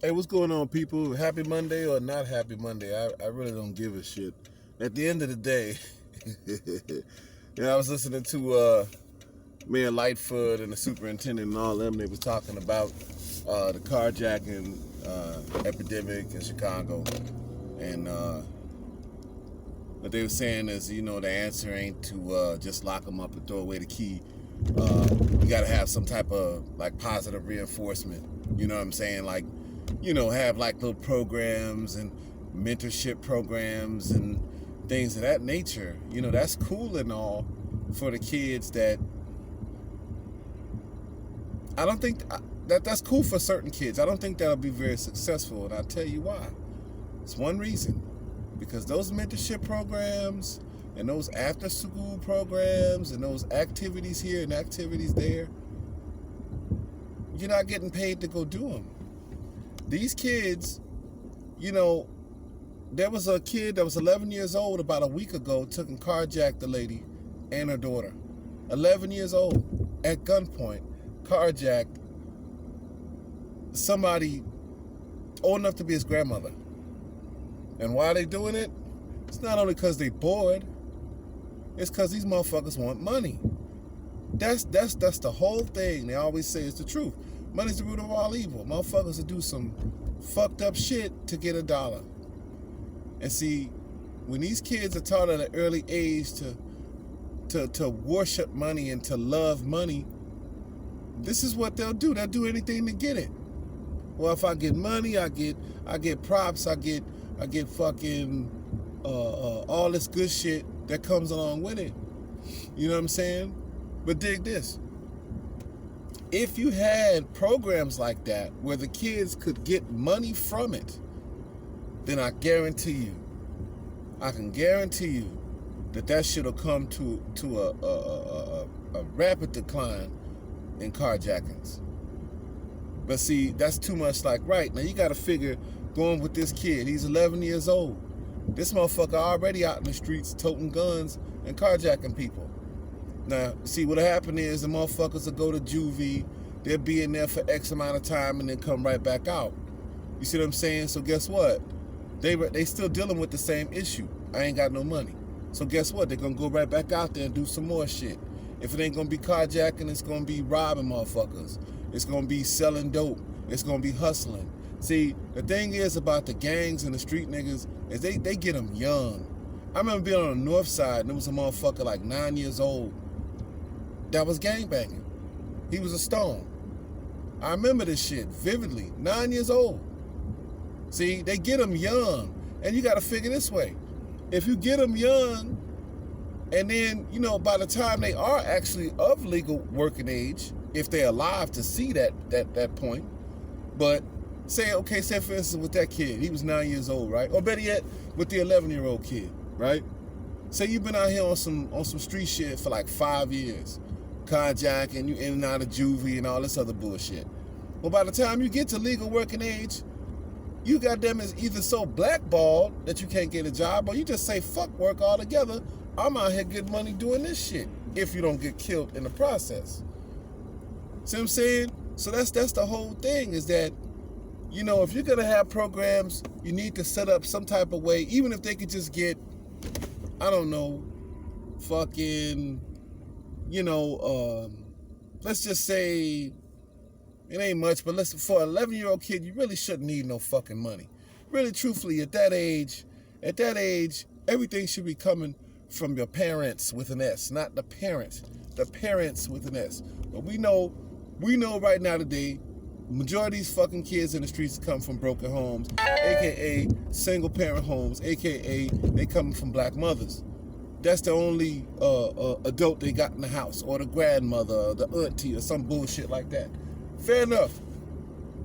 Hey, what's going on, people? Happy Monday or not happy Monday? I really don't give a shit. At the end of the day, I was listening to Mayor Lightfoot and the superintendent and all them. They was talking about the carjacking epidemic in Chicago. And what they were saying is, the answer ain't to just lock them up and throw away the key. You got to have some type of, positive reinforcement. You know what I'm saying? Have little programs and mentorship programs and things of that nature. That's cool and all for the kids that I don't think that's cool for certain kids. I don't think that'll be very successful, and I'll tell you why. It's one reason. Because those mentorship programs and those after school programs and those activities here and activities there, you're not getting paid to go do them. These kids, there was a kid that was 11 years old about a week ago, took and carjacked the lady and her daughter. 11 years old, at gunpoint, carjacked somebody old enough to be his grandmother. And why are they doing it? It's not only because they bored, it's because these motherfuckers want money. That's the whole thing. They always say it's the truth. Money's the root of all evil. Motherfuckers will do some fucked up shit to get $1. And see, when these kids are taught at an early age to worship money and to love money, this is what they'll do. They'll do anything to get it. Well, if I get money, I get props, I get fucking all this good shit that comes along with it. You know what I'm saying? But dig this. If you had programs like that where the kids could get money from it, then I can guarantee you that shit will come to a rapid decline in carjackings. But see, that's too much right. Now you got to figure, going with this kid, he's 11 years old. This motherfucker already out in the streets toting guns and carjacking people. Now, see, what'll happen is the motherfuckers will go to juvie, they'll be in there for X amount of time and then come right back out. You see what I'm saying? So guess what? They still dealing with the same issue. I ain't got no money. So guess what? They're gonna go right back out there and do some more shit. If it ain't gonna be carjacking, it's gonna be robbing motherfuckers. It's gonna be selling dope. It's gonna be hustling. See, the thing is about the gangs and the street niggas is they get them young. I remember being on the north side and there was a motherfucker 9 years old that was gangbanging. He was a stone. I remember this shit vividly. 9 years old. See, they get them young. And you got to figure this way. If you get them young and then, by the time they are actually of legal working age, if they're alive to see that point, but say for instance with that kid, he was 9 years old, right? Or better yet, with the 11-year-old kid, right? Say you've been out here on some street shit for 5 years, carjacking, you in and out of juvie and all this other bullshit. Well, by the time you get to legal working age, you goddamn is either so blackballed that you can't get a job, or you just say fuck work altogether. I'm out here getting money doing this shit. If you don't get killed in the process. See what I'm saying? So that's the whole thing, is that, if you're going to have programs, you need to set up some type of way, even if they could just get, I don't know, fucking, let's just say, it ain't much, but listen, for an 11-year-old kid, you really shouldn't need no fucking money. Really, truthfully, at that age, everything should be coming from your parents with an S, not the parents with an S. But we know right now today, majority of these fucking kids in the streets come from broken homes, aka single parent homes, aka they come from black mothers. That's the only adult they got in the house, or the grandmother, or the auntie, or some bullshit like that. Fair enough.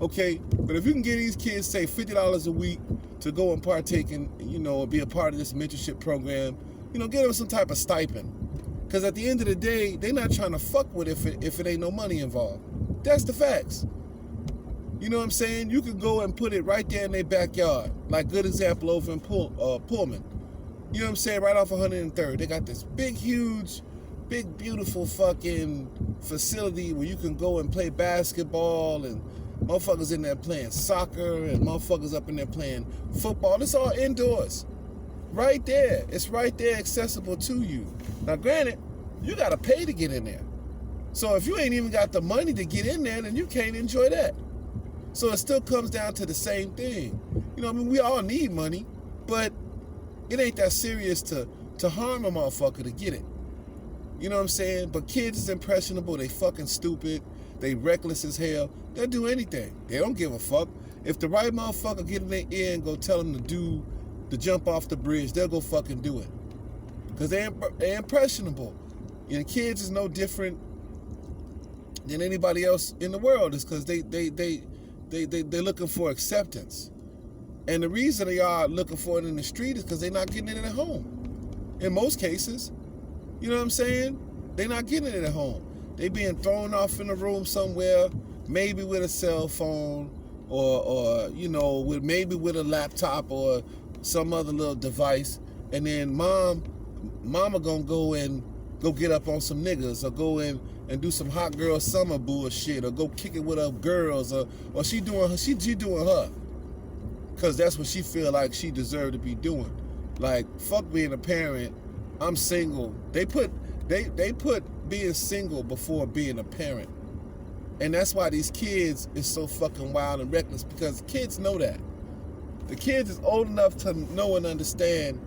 Okay, but if you can get these kids, say, $50 a week to go and partake in, or be a part of this mentorship program, get them some type of stipend. Because at the end of the day, they're not trying to fuck with it if it ain't no money involved. That's the facts. You know what I'm saying? You could go and put it right there in their backyard. Good example over in Pullman. You know what I'm saying? Right off 103rd. They got this big, beautiful fucking facility where you can go and play basketball and Motherfuckers in there playing soccer and motherfuckers up in there playing football. It's all indoors. Right there. It's right there accessible to you. Now, granted, you got to pay to get in there. So if you ain't even got the money to get in there, then you can't enjoy that. So it still comes down to the same thing. You know what I mean? We all need money, but it ain't that serious to harm a motherfucker to get it. You know what I'm saying? But kids is impressionable. They fucking stupid. They reckless as hell. They'll do anything. They don't give a fuck. If the right motherfucker get in their ear and go tell them to jump off the bridge, they'll go fucking do it. Because they're impressionable. And kids is no different than anybody else in the world. Is because they're looking for acceptance. And the reason they are looking for it in the street is because they're not getting it at home. In most cases. You know what I'm saying? They're not getting it at home. They being thrown off in a room somewhere, maybe with a cell phone, or you know, maybe with a laptop or some other little device, and then mama gonna go get up on some niggas, or go in and do some hot girl summer bullshit, or go kick it with her girls, or she doing her, cause that's what she feel like she deserved to be doing. Like, fuck being a parent. I'm single. They put being single before being a parent. And that's why these kids is so fucking wild and reckless, because kids know that. The kids is old enough to know and understand.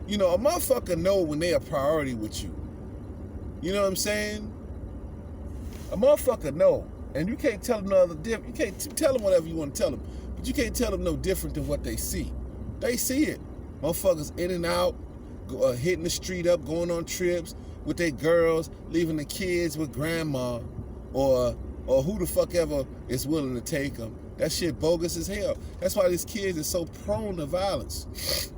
You know, a motherfucker know when they a priority with you. You know what I'm saying? A motherfucker know. And you can't tell them no other different. You can't tell them whatever you want to tell them. But you can't tell them no different than what they see. They see it. Motherfuckers in and out, hitting the street up, going on trips with their girls, leaving the kids with grandma, or who the fuck ever is willing to take them. That shit bogus as hell. That's why these kids are so prone to violence.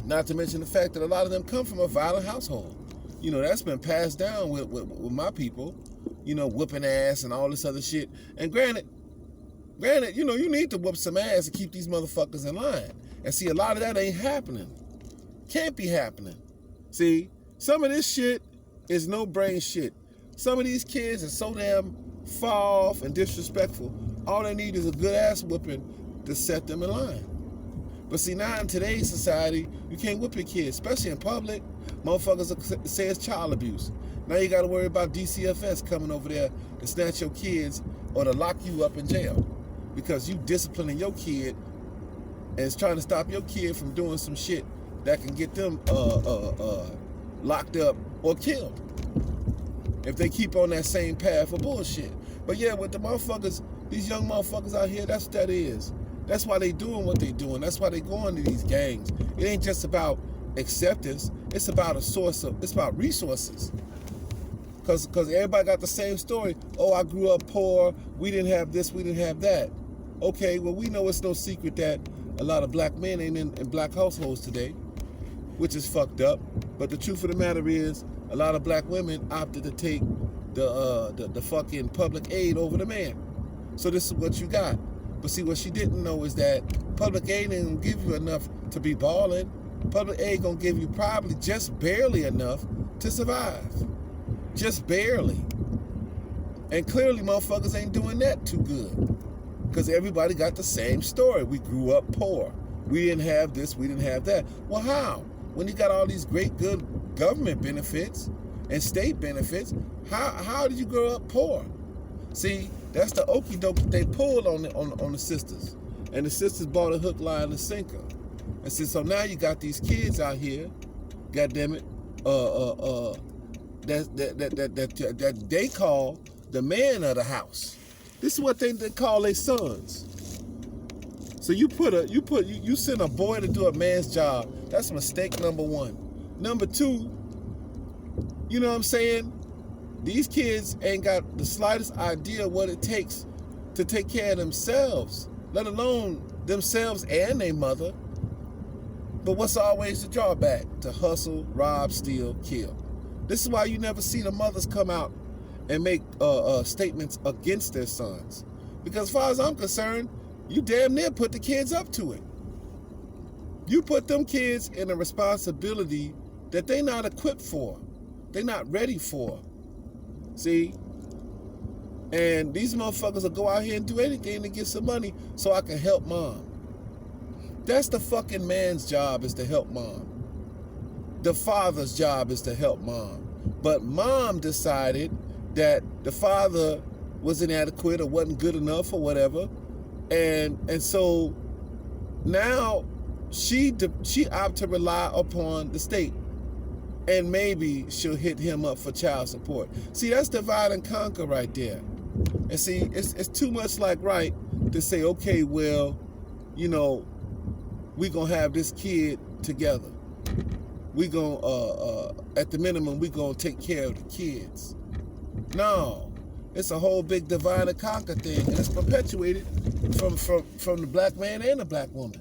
Not to mention the fact that a lot of them come from a violent household. You know, that's been passed down with my people. You know, whooping ass and all this other shit. And granted, you know, you need to whoop some ass to keep these motherfuckers in line. And see, a lot of that ain't happening. Can't be happening. See, some of this shit is no brain shit. Some of these kids are so damn far off and disrespectful. All they need is a good ass whipping to set them in line. But see, now in today's society, you can't whip your kids, especially in public. Motherfuckers say it's child abuse. Now you got to worry about DCFS coming over there to snatch your kids or to lock you up in jail because you disciplining your kid and it's trying to stop your kid from doing some shit that can get them locked up or killed if they keep on that same path of bullshit. But yeah, with the motherfuckers, these young motherfuckers out here, that's what that is. That's why they doing what they doing. That's why they going to these gangs. It ain't just about acceptance. It's about it's about resources. Cause everybody got the same story. Oh, I grew up poor. We didn't have this. We didn't have that. Okay, well, we know it's no secret that a lot of black men ain't in black households today, which is fucked up. But the truth of the matter is, a lot of black women opted to take the fucking public aid over the man. So this is what you got. But see, what she didn't know is that public aid ain't gonna give you enough to be balling. Public aid gonna give you probably just barely enough to survive. Just barely. And clearly motherfuckers ain't doing that too good. Because everybody got the same story. We grew up poor. We didn't have this, we didn't have that. Well, how? When you got all these great good government benefits and state benefits, how did you grow up poor? See, that's the okie doke that they pulled on the sisters. And the sisters bought a hook, line, and sinker. And so now you got these kids out here, goddammit, that they call the man of the house. This is what they call their sons. So you send a boy to do a man's job. That's mistake number one. Number two, you know what I'm saying? These kids ain't got the slightest idea what it takes to take care of themselves, let alone themselves and their mother. But what's always the drawback? To hustle, rob, steal, kill. This is why you never see the mothers come out and make statements against their sons. Because as far as I'm concerned, you damn near put the kids up to it. You put them kids in a responsibility that they're not equipped for. They're not ready for. See? And these motherfuckers will go out here and do anything to get some money so I can help mom. That's the fucking man's job, is to help mom. The father's job is to help mom. But mom decided that the father was inadequate or wasn't good enough or whatever. And so now she opted to rely upon the state. And maybe she'll hit him up for child support. See, that's divide and conquer right there. And see, it's too much like right to say, okay, well, you know, we gonna have this kid together. We gonna, at the minimum, we gonna take care of the kids. No, it's a whole big divide and conquer thing, and it's perpetuated from the black man and the black woman.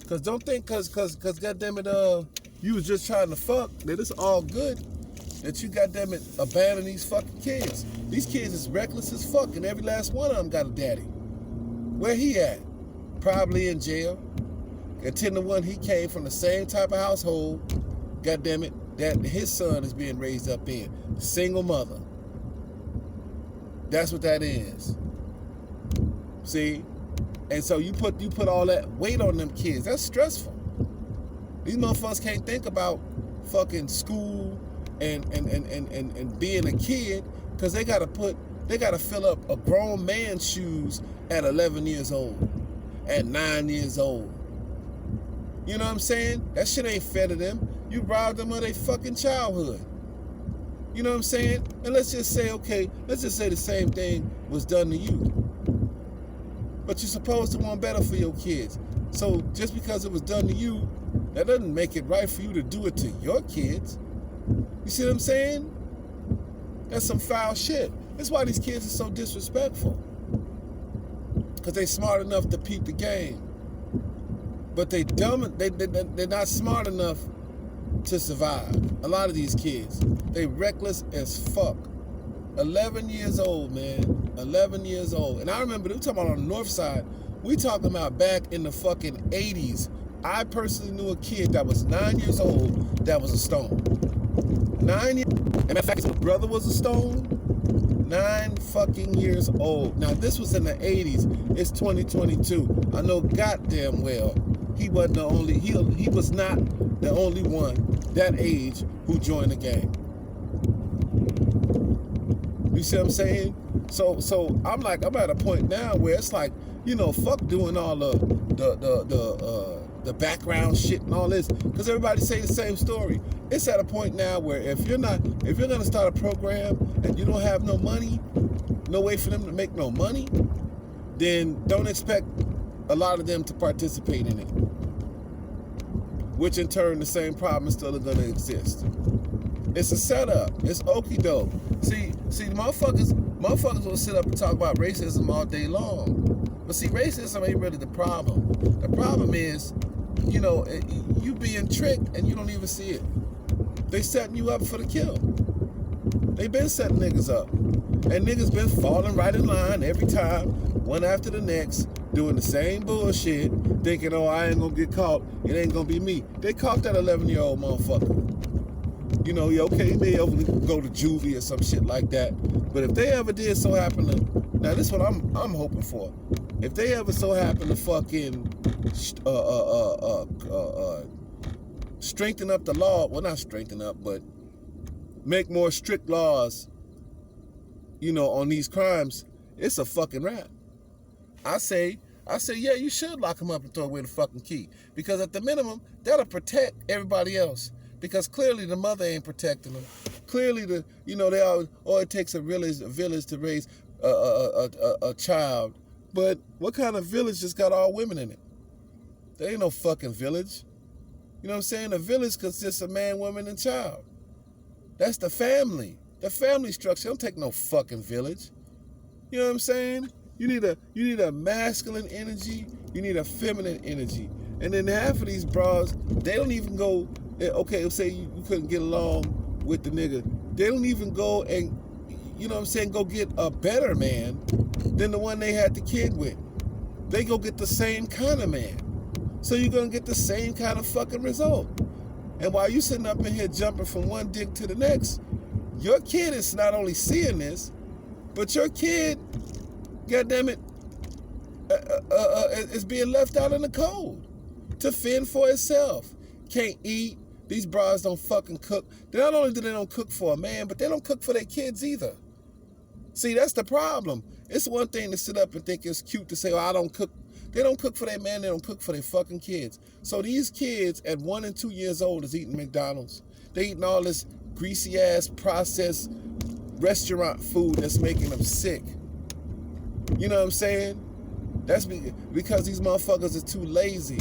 Cause don't think, cause goddamn it, you was just trying to fuck, that it's all good. That you goddamn it abandon these fucking kids. These kids is reckless as fuck, and every last one of them got a daddy. Where he at? Probably in jail. And 10 to 1, he came from the same type of household, goddamn it, that his son is being raised up in. Single mother. That's what that is. See? And so you put all that weight on them kids. That's stressful. These motherfuckers can't think about fucking school and being a kid, because they gotta fill up a grown man's shoes at 11 years old, at 9 years old. You know what I'm saying? That shit ain't fair to them. You robbed them of their fucking childhood. You know what I'm saying? And let's just say, okay, let's just say the same thing was done to you. But you're supposed to want better for your kids. So just because it was done to you, that doesn't make it right for you to do it to your kids. You see what I'm saying? That's some foul shit. That's why these kids are so disrespectful. Because they smart enough to peep the game. But they're not smart enough to survive. A lot of these kids, they reckless as fuck. 11 years old, man. 11 years old. And I remember, we talking about on the north side, we talking about back in the fucking 80s. I personally knew a kid that was 9 years old that was a stone. 9 years, and in fact, his brother was a stone. 9 fucking years old. Now, this was in the 80s. It's 2022. I know goddamn well he wasn't the only, he was not the only one that age who joined the gang. You see what I'm saying? So I'm at a point now where it's like, you know, fuck doing all the background shit and all this, because everybody say the same story. It's at a point now where if you're gonna start a program and you don't have no money, no way for them to make no money, then don't expect a lot of them to participate in it. Which in turn, the same problem is still gonna exist. It's a setup. It's okie doke. See, motherfuckers will sit up and talk about racism all day long. But see, racism ain't really the problem. The problem is, you know, you being tricked and you don't even see it. They setting you up for the kill. They been setting niggas up. And niggas been falling right in line every time, one after the next, doing the same bullshit, thinking, oh, I ain't gonna get caught. It ain't gonna be me. They caught that 11-year-old motherfucker. You know, okay, he may go to juvie or some shit like that. But if they ever did so happen to, now this is what I'm hoping for. If they ever so happen to fucking strengthen up the law, well, not strengthen up, but make more strict laws, you know, on these crimes, it's a fucking wrap. I say, yeah, you should lock them up and throw away the fucking key. Because at the minimum, that'll protect everybody else. Because clearly the mother ain't protecting them. Clearly it takes a village to raise a child. But what kind of village just got all women in it? There ain't no fucking village. You know what I'm saying? A village consists of man, woman, and child. That's the family. The family structure don't take no fucking village. You know what I'm saying? You need a masculine energy. You need a feminine energy. And then half of these bras, they don't even go, okay, let's say you couldn't get along with the nigga. They don't even go and, you know what I'm saying, go get a better man than the one they had the kid with. They go get the same kind of man. So you're going to get the same kind of fucking result. And while you sitting up in here jumping from one dick to the next, your kid is not only seeing this, But your kid, goddammit, is being left out in the cold to fend for itself. Can't eat. These bras don't fucking cook. Not only do they don't cook for a man, but they don't cook for their kids either. See, that's the problem. It's one thing to sit up and think it's cute to say, oh, I don't cook. They don't cook for their man. They don't cook for their fucking kids. So these kids at 1 and 2 years old is eating McDonald's. They eating all this greasy ass processed restaurant food that's making them sick. You know what I'm saying? That's because these motherfuckers are too lazy.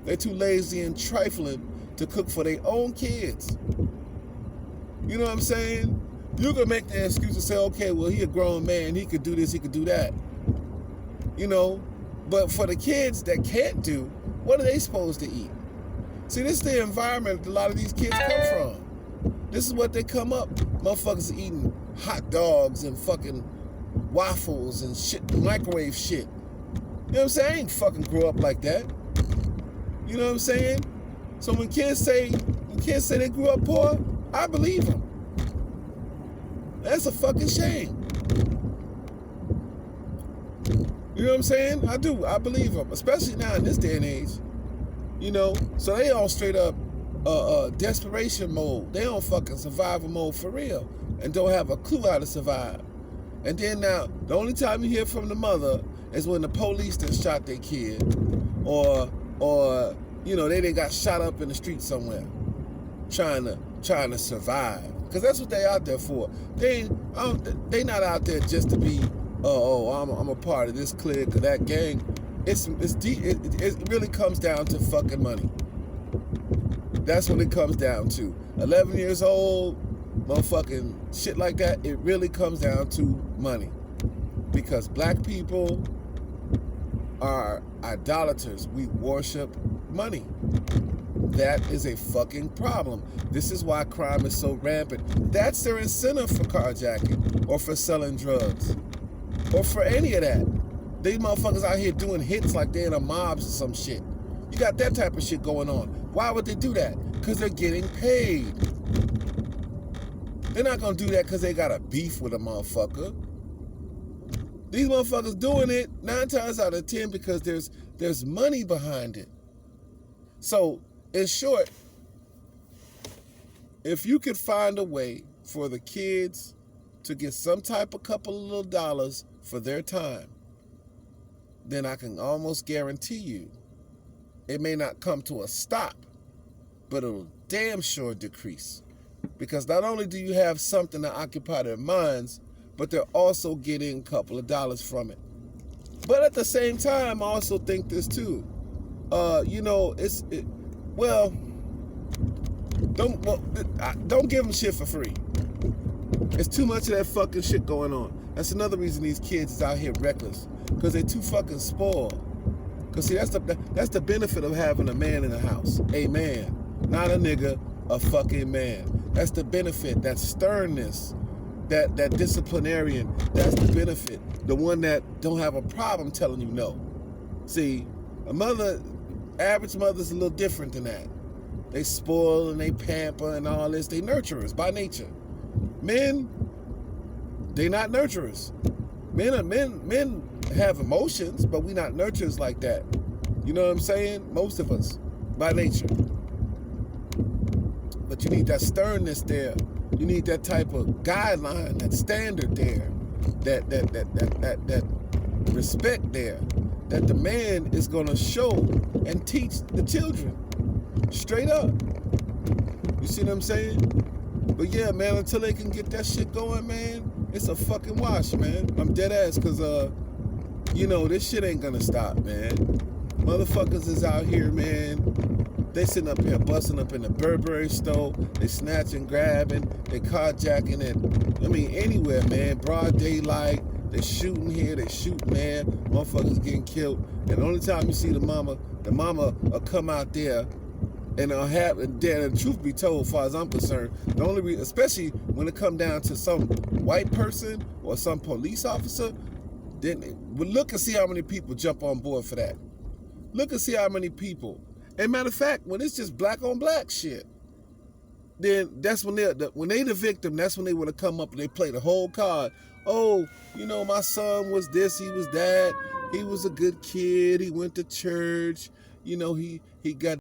They're too lazy and trifling to cook for their own kids. You know what I'm saying? You can make the excuse and say, okay, well, he a grown man. He could do this, he could do that. You know? But for the kids that can't do, what are they supposed to eat? See, this is the environment a lot of these kids come from. This is what they come up. Motherfuckers are eating hot dogs and fucking waffles and shit, microwave shit. You know what I'm saying? I ain't fucking grew up like that. You know what I'm saying? So when kids say they grew up poor, I believe them. That's a fucking shame. You know what I'm saying? I do. I believe them, especially now in this day and age. You know, so they on straight up desperation mode. They on fucking survival mode for real, and don't have a clue how to survive. And then now, the only time you hear from the mother is when the police done shot their kid, or you know, they got shot up in the street somewhere, trying to survive. Because that's what they out there for. They not out there just to be, I'm a part of this clique or that gang. It really comes down to fucking money. That's what it comes down to. 11 years old, motherfucking shit like that, it really comes down to money. Because black people are idolaters. We worship money. That is a fucking problem. This is why crime is so rampant. That's their incentive for carjacking or for selling drugs or for any of that. These motherfuckers out here doing hits like they're in a mobs or some shit. You got that type of shit going on. Why would they do that? Because they're getting paid. They're not going to do that because they got a beef with a motherfucker. These motherfuckers doing it 9 times out of 10 because there's money behind it. So, in short, if you could find a way for the kids to get some type of couple of little dollars for their time, then I can almost guarantee you it may not come to a stop, but it'll damn sure decrease. Because not only do you have something to occupy their minds, but they're also getting a couple of dollars from it. But at the same time, I also think this too. You know, don't give them shit for free. It's too much of that fucking shit going on. That's another reason these kids is out here reckless, because they're too fucking spoiled. Because see, that's the benefit of having a man in the house. A man, not a nigga, a fucking man. That's the benefit, that sternness, that disciplinarian. That's the benefit. The one that don't have a problem telling you no. See, average mother's a little different than that. They spoil and they pamper and all this. They nurturers by nature. Men, they not nurturers. Men have emotions, but we not nurturers like that. You know what I'm saying? Most of us, by nature. But you need that sternness there. You need that type of guideline, that standard there, that respect there, that the man is gonna show and teach the children. Straight up. You see what I'm saying? But yeah, man, until they can get that shit going, man, it's a fucking wash, man. I'm dead ass, because, you know, this shit ain't gonna stop, man. Motherfuckers is out here, man. They sitting up here busting up in the Burberry store. They snatching, grabbing, they carjacking it. I mean, anywhere, man. Broad daylight. They shooting here, they shooting there. Motherfuckers getting killed. And the only time you see the mama will come out there and and truth be told, as far as I'm concerned, the only reason, especially when it come down to some white person or some police officer, then look and see how many people jump on board for that. Look and see how many people. And matter of fact, when it's just black on black shit, then that's when they the victim, that's when they would have come up and they play the whole card. oh, my son was this, he was that, he was a good kid, he went to church, he got